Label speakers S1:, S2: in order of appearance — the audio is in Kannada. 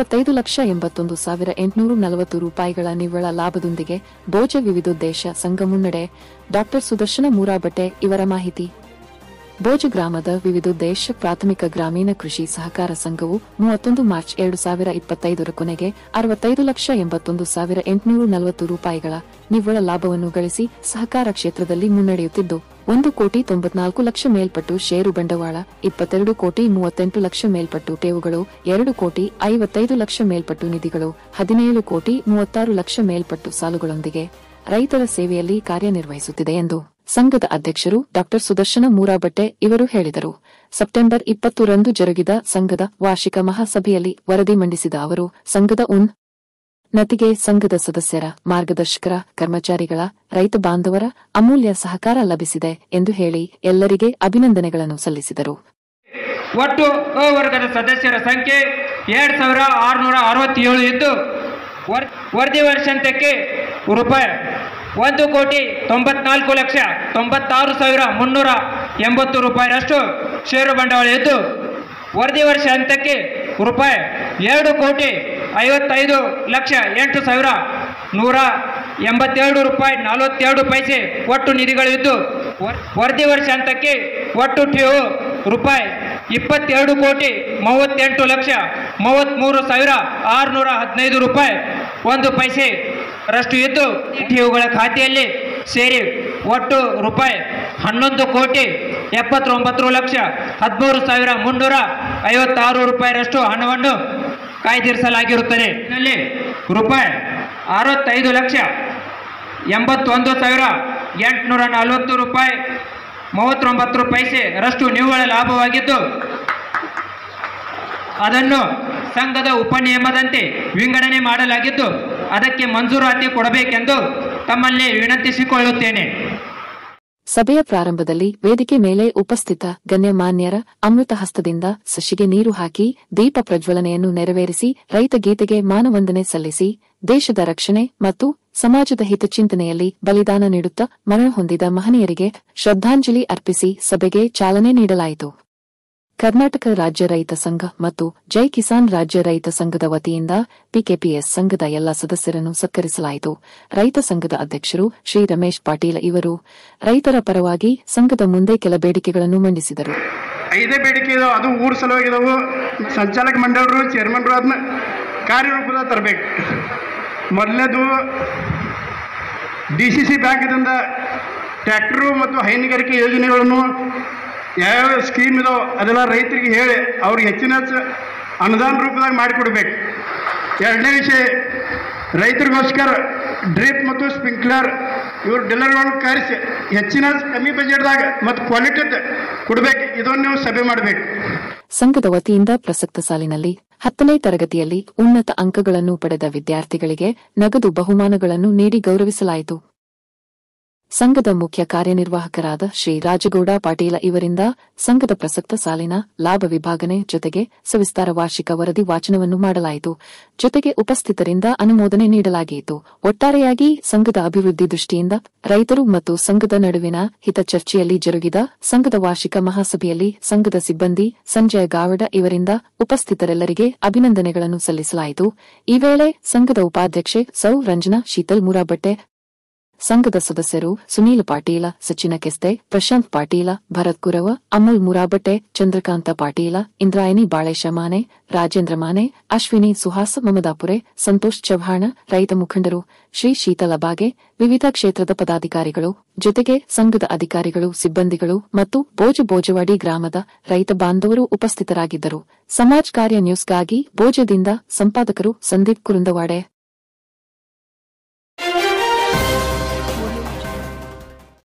S1: 65,81,840 ರೂಪಾಯಿಗಳ ನಿವ್ವಳ ಲಾಭದೊಂದಿಗೆ ಬೋಜ ವಿವಿಧೋದ್ದೇಶ ಸಂಘ ಮುನ್ನಡೆ. ಡಾ. ಸುದರ್ಶನ ಮೂರಾಬಟ್ಟೆ ಇವರ ಮಾಹಿತಿ. ಬೋಜ ಗ್ರಾಮದ ವಿವಿಧೋದ್ದೇಶ ಪ್ರಾಥಮಿಕ ಗ್ರಾಮೀಣ ಕೃಷಿ ಸಹಕಾರ ಸಂಘವು 31 ಮಾರ್ಚ್ 2025 ಕೊನೆಗೆ 65,81,840 ರೂಪಾಯಿಗಳ ನಿವ್ವಳ ಲಾಭವನ್ನು ಗಳಿಸಿ ಸಹಕಾರ ಕ್ಷೇತ್ರದಲ್ಲಿ ಮುನ್ನಡೆಯುತ್ತಿದ್ದು 1,94 ಲಕ್ಷ ಮೇಲ್ಪಟ್ಟು ಷೇರು ಬಂಡವಾಳ, 22,38 ಮೇಲ್ಪಟ್ಟು ಠೇವುಗಳು, 2,55 ಮೇಲ್ಪಟ್ಟು ನಿಧಿಗಳು, 17,36 ಮೇಲ್ಪಟ್ಟು ಸಾಲುಗಳೊಂದಿಗೆ ರೈತರ ಸೇವೆಯಲ್ಲಿ ಕಾರ್ಯನಿರ್ವಹಿಸುತ್ತಿದೆ ಎಂದು ಸಂಘದ ಅಧ್ಯಕ್ಷರು ಡಾ. ಸುದರ್ಶನ ಮೂರಾಬಟ್ಟೆ ಇವರು ಹೇಳಿದರು. ಸೆಪ್ಟೆಂಬರ್ 20ರಂದು ಜರುಗಿದ ಸಂಘದ ವಾರ್ಷಿಕ ಮಹಾಸಭೆಯಲ್ಲಿ ವರದಿ ಮಂಡಿಸಿದ ಅವರು, ಸಂಘದ ಉನ್ನತಿಗೆ ಸಂಘದ ಸದಸ್ಯರ, ಮಾರ್ಗದರ್ಶಕರ, ಕರ್ಮಚಾರಿಗಳ, ರೈತ ಬಾಂಧವರ ಅಮೂಲ್ಯ ಸಹಕಾರ ಲಭಿಸಿದೆ ಎಂದು ಹೇಳಿ ಎಲ್ಲರಿಗೆ ಅಭಿನಂದನೆಗಳನ್ನು ಸಲ್ಲಿಸಿದರು.
S2: ಒಟ್ಟು ಅ ವರ್ಗದ ಸದಸ್ಯರ ಸಂಖ್ಯೆ 2667 ಇದ್ದು ವರದಿ ವರ್ಷಾಂತ್ಯಕ್ಕೆ ರೂಪಾಯಿ 1,94,96,380 ರೂಪಾಯಿಯಷ್ಟು ಷೇರು ಬಂಡವಾಳ ಇದ್ದು ವರದಿ ವರ್ಷಾಂತ್ಯಕ್ಕೆ ರೂಪಾಯಿ 2,55,08,182 ರೂಪಾಯಿ 42 ಪೈಸೆ ಒಟ್ಟು ನಿಧಿಗಳಿದ್ದು ವರದಿ ವರ್ಷಾಂತ್ಯಕ್ಕೆ ಒಟ್ಟು ಠೇವು ರೂಪಾಯಿ 22,38,33,615 ರೂಪಾಯಿ 1 ಪೈಸೆ ರಷ್ಟು ಇದ್ದು ಠೇವುಗಳ ಖಾತೆಯಲ್ಲಿ ಸೇರಿ ಒಟ್ಟು ರೂಪಾಯಿ 11,79,13,56 ರೂಪಾಯಿಯಷ್ಟು ಹಣವನ್ನು ಕಾಯ್ದಿರಿಸಲಾಗಿರುತ್ತದೆ. ಇದರಲ್ಲಿ ರೂಪಾಯಿ 65,81,840 ರೂಪಾಯಿ 39 ಪೈಸೆ ರಷ್ಟು ನಿವ್ವಳ ಲಾಭವಾಗಿದ್ದು ಅದನ್ನು ಸಂಘದ ಉಪನಿಯಮದಂತೆ ವಿಂಗಡಣೆ ಮಾಡಲಾಗಿದ್ದು ಅದಕ್ಕೆ ಮಂಜೂರಾತಿ ಕೊಡಬೇಕೆಂದು ತಮ್ಮಲ್ಲಿ ವಿನಂತಿಸಿಕೊಳ್ಳುತ್ತೇನೆ.
S1: ಸಭೆಯ ಪ್ರಾರಂಭದಲ್ಲಿ ವೇದಿಕೆ ಮೇಲೆ ಉಪಸ್ಥಿತ ಗಣ್ಯಮಾನ್ಯರ ಅಮೃತ ಹಸ್ತದಿಂದ ಸಸಿಗೆ ನೀರು ಹಾಕಿ ದೀಪ ಪ್ರಜ್ವಲನೆಯನ್ನು ನೆರವೇರಿಸಿ ರೈತ ಗೀತೆಗೆ ಮಾನವಂದನೆ ಸಲ್ಲಿಸಿ ದೇಶದ ರಕ್ಷಣೆ ಮತ್ತು ಸಮಾಜದ ಹಿತಚಿಂತನೆಯಲ್ಲಿ ಬಲಿದಾನ ನೀಡುತ್ತಾ ಮರಣ ಹೊಂದಿದ ಮಹನೀಯರಿಗೆ ಶ್ರದ್ಧಾಂಜಲಿ ಅರ್ಪಿಸಿ ಸಭೆಗೆ ಚಾಲನೆ ನೀಡಲಾಯಿತು. ಕರ್ನಾಟಕ ರಾಜ್ಯ ರೈತ ಸಂಘ ಮತ್ತು ಜೈ ಕಿಸಾನ್ ರಾಜ್ಯ ರೈತ ಸಂಘದ ವತಿಯಿಂದ ಪಿಕೆಪಿಎಸ್ ಸಂಘದ ಎಲ್ಲ ಸದಸ್ಯರನ್ನು ಸತ್ಕರಿಸಲಾಯಿತು. ರೈತ ಸಂಘದ ಅಧ್ಯಕ್ಷರು ಶ್ರೀ ರಮೇಶ್ ಪಾಟೀಲ ಇವರು ರೈತರ ಪರವಾಗಿ ಸಂಘದ ಮುಂದೆ ಕೆಲ ಬೇಡಿಕೆಗಳನ್ನು ಮಂಡಿಸಿದರು.
S3: 5 ಬೇಡಿಕೆ ಇದಾವೆ, ಅದು ಊರು ಸಲುವಾಗಿದಾವು. ಸಂಚಾಲಕ ಮಂಡಳರು, ಚೇರ್ಮನ್ರು ಅದನ್ನ ಕಾರ್ಯರೂಪದ ತರಬೇಕು. ಮೊದಲನೇದು DCC ಬ್ಯಾಂಕ್ದಿಂದ ಟ್ರ್ಯಾಕ್ಟರು ಮತ್ತು ಹೈನುಗಾರಿಕೆ ಯೋಜನೆಗಳನ್ನು ಯಾವ್ಯಾವ ಸ್ಕೀಮ್ ಇದಾವೆ ಅದೆಲ್ಲ ರೈತರಿಗೆ ಹೇಳಿ ಅವ್ರಿಗೆ ಹೆಚ್ಚಿನ ಅನುದಾನ ರೂಪದಾಗ ಮಾಡಿಕೊಡ್ಬೇಕು. ಎರಡನೇ ವಿಷಯ, ರೈತರಿಗೋಸ್ಕರ ಡ್ರಿಪ್ ಮತ್ತು ಸ್ಪ್ರಿಂಕ್ಲರ್ ಇವರು ಡಿಲ್ಲರ್ಗಳನ್ನು ಕರೆಸಿ ಹೆಚ್ಚಿನ ಕಮ್ಮಿ ಬಜೆಟ್ದಾಗ ಮತ್ತು ಕ್ವಾಲಿಟಿದ ಕೊಡಬೇಕು. ಇದನ್ನು ನೀವು ಸಭೆ ಮಾಡಬೇಕು.
S1: ಸಂಘದ ವತಿಯಿಂದ ಪ್ರಸಕ್ತ ಸಾಲಿನಲ್ಲಿ 10ನೇ ತರಗತಿಯಲ್ಲಿ ಉನ್ನತ ಅಂಕಗಳನ್ನು ಪಡೆದ ವಿದ್ಯಾರ್ಥಿಗಳಿಗೆ ನಗದು ಬಹುಮಾನಗಳನ್ನು ನೀಡಿ ಗೌರವಿಸಲಾಯಿತು. ಸಂಘದ ಮುಖ್ಯ ಕಾರ್ಯನಿರ್ವಾಹಕರಾದ ಶ್ರೀ ರಾಜಗೌಡ ಪಾಟೀಲ ಇವರಿಂದ ಸಂಘದ ಪ್ರಸಕ್ತ ಸಾಲಿನ ಲಾಭ ವಿಭಾಗನೆ ಜೊತೆಗೆ ಸವಿಸ್ತಾರ ವಾರ್ಷಿಕ ವರದಿ ವಾಚನವನ್ನು ಮಾಡಲಾಯಿತು. ಜೊತೆಗೆ ಉಪಸ್ಥಿತರಿಂದ ಅನುಮೋದನೆ ನೀಡಲಾಗಿತ್ತು. ಒಟ್ಟಾರೆಯಾಗಿ ಸಂಘದ ಅಭಿವೃದ್ಧಿ ದೃಷ್ಟಿಯಿಂದ ರೈತರು ಮತ್ತು ಸಂಘದ ನಡುವಿನ ಹಿತಚರ್ಚೆಯಲ್ಲಿ ಜರುಗಿದ ಸಂಘದ ವಾರ್ಷಿಕ ಮಹಾಸಭೆಯಲ್ಲಿ ಸಂಘದ ಸಿಬ್ಬಂದಿ ಸಂಜಯ ಗಾವಡ ಇವರಿಂದ ಉಪಸ್ಥಿತರೆಲ್ಲರಿಗೆ ಅಭಿನಂದನೆಗಳನ್ನು ಸಲ್ಲಿಸಲಾಯಿತು. ಈ ವೇಳೆ ಸಂಘದ ಉಪಾಧ್ಯಕ್ಷೆ ಸೌ ರಂಜನಾ ಶೀತಲ್ ಮೂರಾಬಟ್ಟೆ, ಸಂಘದ ಸದಸ್ಯರು ಸುನೀಲ್ ಪಾಟೀಲ, ಸಚಿನ ಕೆಸ್ತೆ, ಪ್ರಶಾಂತ್ ಪಾಟೀಲ, ಭರತ್ ಕುರವ, ಅಮಲ್ ಮೂರಾಬಟ್ಟೆ, ಚಂದ್ರಕಾಂತ ಪಾಟೀಲ, ಇಂದ್ರಾಯಣಿ ಬಾಳೇಶ ಮಾನೆ, ರಾಜೇಂದ್ರ ಮಾನೆ, ಅಶ್ವಿನಿ ಸುಹಾಸ್ ಮಮದಾಪುರೆ, ಸಂತೋಷ್ ಚವ್ಹಾಣ, ರೈತ ಮುಖಂಡರು, ಶ್ರೀ ಶೀತಲ ಬಾಗೆ, ವಿವಿಧ ಕ್ಷೇತ್ರದ ಪದಾಧಿಕಾರಿಗಳು, ಜೊತೆಗೆ ಸಂಘದ ಅಧಿಕಾರಿಗಳು, ಸಿಬ್ಬಂದಿಗಳು ಮತ್ತು ಬೋಜವಾಡಿ ಗ್ರಾಮದ ರೈತ ಬಾಂಧವರು ಉಪಸ್ಥಿತರಾಗಿದ್ದರು. ಸಮಾಜ್ ಕಾರ್ಯ ನ್ಯೂಸ್ಗಾಗಿ ಬೋಜದಿಂದ ಸಂಪಾದಕರು ಸಂದೀಪ್ ಕುರುಂದವಾಡೆ.